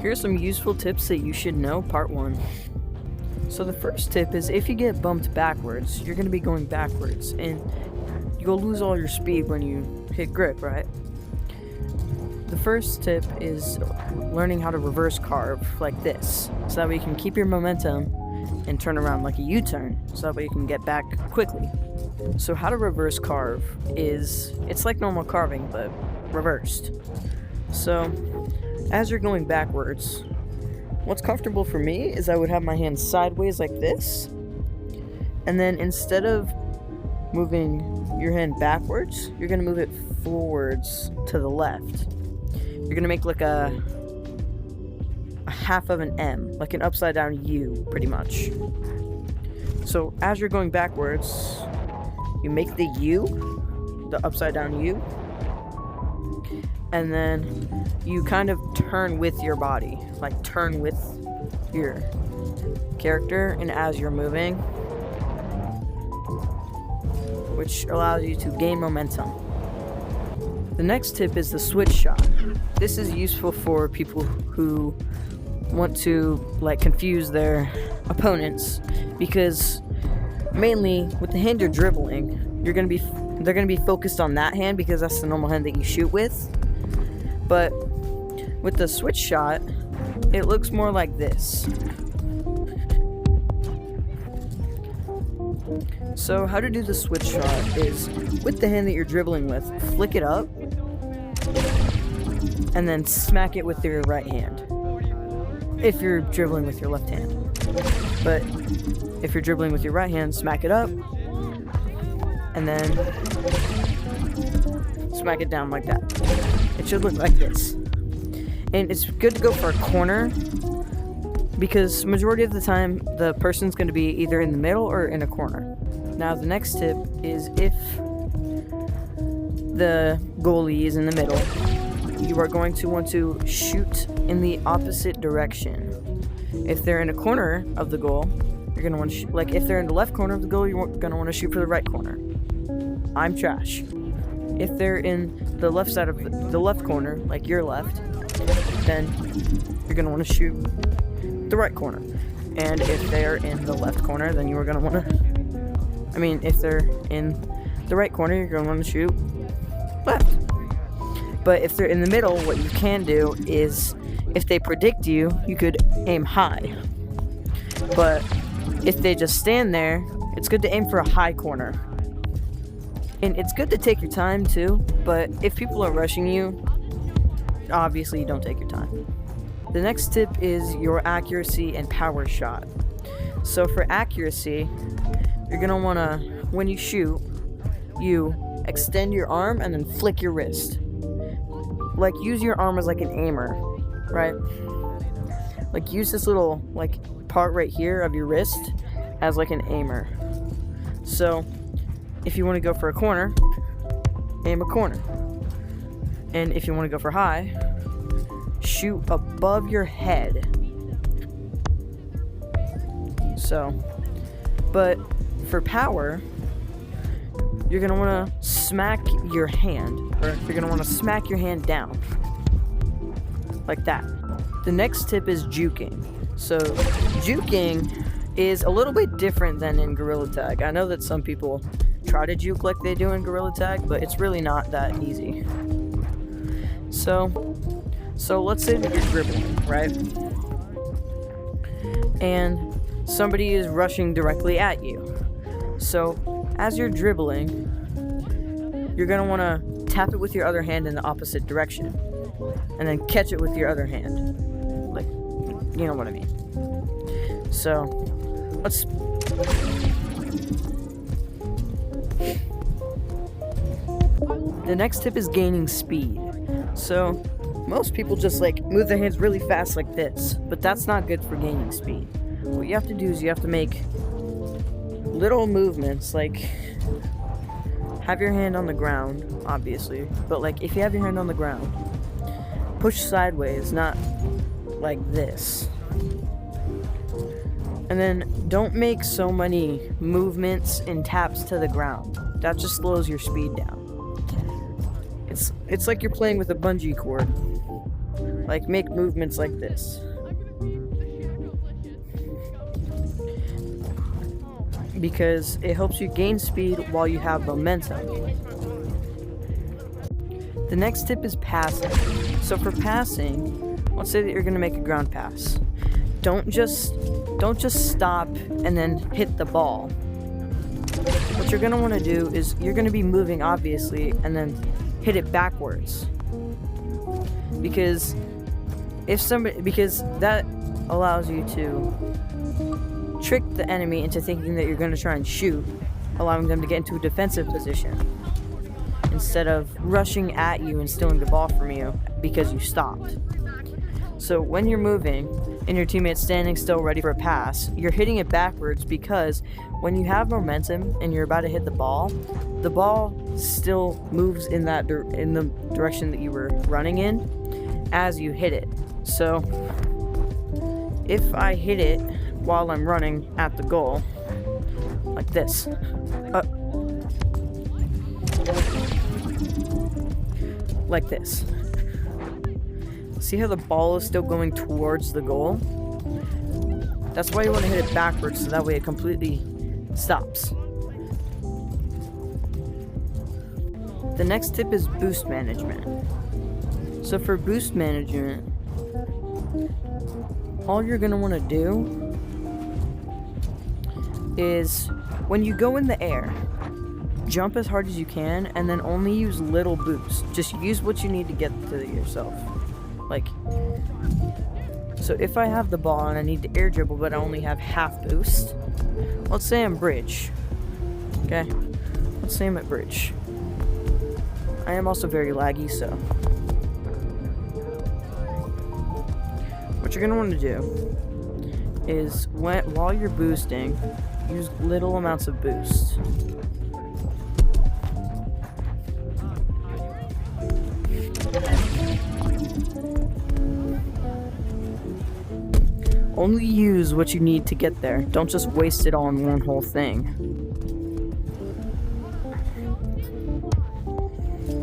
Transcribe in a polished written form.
Here's some useful tips that you should know, part 1. So the first tip is if you get bumped backwards, you're going to be going backwards, and you'll lose all your speed when you hit grip, right? The first tip is learning how to reverse carve like this, so that way you can keep your momentum and turn around like a U-turn, so that way you can get back quickly. So how to reverse carve is, it's like normal carving, but reversed. So, as you're going backwards, what's comfortable for me is I would have my hands sideways like this, and then instead of moving your hand backwards, you're going to move it forwards to the left. You're going to make like a half of an M, like an upside down U, pretty much. So as you're going backwards, you make the U, the upside down U, and then you kind of turn with your body, like turn with your character, and as you're moving, which allows you to gain momentum. The next tip is the switch shot. This is useful for people who want to like confuse their opponents, because mainly with the hand you're dribbling, they're gonna be focused on that hand because that's the normal hand that you shoot with. But with the switch shot, it looks more like this. So how to do the switch shot is, with the hand that you're dribbling with, flick it up, and then smack it with your right hand. If you're dribbling with your left hand. But if you're dribbling with your right hand, smack it up, and then smack it down like that. It should look like this. And it's good to go for a corner, because majority of the time the person's going to be either in the middle or in a corner. Now the next tip is, if the goalie is in the middle, you are going to want to shoot in the opposite direction. If they're in a corner of the goal, you're going to want to like if they're in the left corner of the goal, you're going to want to shoot for the right corner. I'm trash. If they're in the left side of the left corner, like your left, then you're going to want to shoot the right corner. And if they're in the left corner, then you are going to want to, if they're in the right corner, you're going to want to shoot left. But if they're in the middle, what you can do is, if they predict you, you could aim high. But if they just stand there, it's good to aim for a high corner. And it's good to take your time too, but if people are rushing you, obviously you don't take your time. The next tip is your accuracy and power shot. So for accuracy, you're going to want to, when you shoot, you extend your arm and then flick your wrist. Like, use your arm as like an aimer, right? Like, use this little like part right here of your wrist as like an aimer. So if you want to go for a corner, aim a corner. And if you want to go for high, shoot above your head. So, but for power, you're going to want to smack your hand, or you're going to want to smack your hand down. Like that. The next tip is juking. So, juking is a little bit different than in Gorilla Tag. I know that some people try to juke like they do in Gorilla Tag, but it's really not that easy. So let's say that you're dribbling, right? And somebody is rushing directly at you. So as you're dribbling, you're going to want to tap it with your other hand in the opposite direction, and then catch it with your other hand. Like, you know what I mean. So, let's... The next tip is gaining speed. So, most people just like move their hands really fast like this, but that's not good for gaining speed. What you have to do is you have to make little movements, like have your hand on the ground, obviously, but like if you have your hand on the ground, push sideways, not like this. And then don't make so many movements and taps to the ground. That just slows your speed down. It's like you're playing with a bungee cord. like make movements like this. Because it helps you gain speed while you have momentum. The next tip is passing. So for passing, let's say that you're gonna make a ground pass. Don't just stop and then hit the ball. What you're gonna want to do is you're gonna be moving obviously and then hit it backwards. Because that allows you to trick the enemy into thinking that you're gonna try and shoot, allowing them to get into a defensive position instead of rushing at you and stealing the ball from you because you stopped. So when you're moving and your teammate's standing still ready for a pass, you're hitting it backwards because when you have momentum and you're about to hit the ball still moves in the direction that you were running in as you hit it. So if I hit it while I'm running at the goal, like this, like this. See how the ball is still going towards the goal? That's why you want to hit it backwards, so that way it completely stops. The next tip is boost management. So for boost management, all you're going to want to do is when you go in the air, jump as hard as you can and then only use little boosts. Just use what you need to get to yourself. Like, so if I have the ball and I need to air dribble but I only have half boost, let's say I'm bridge. Okay? Let's say I'm at bridge. I am also very laggy, so what you're going to want to do is while you're boosting, use little amounts of boost. Only use what you need to get there. Don't just waste it all in one whole thing.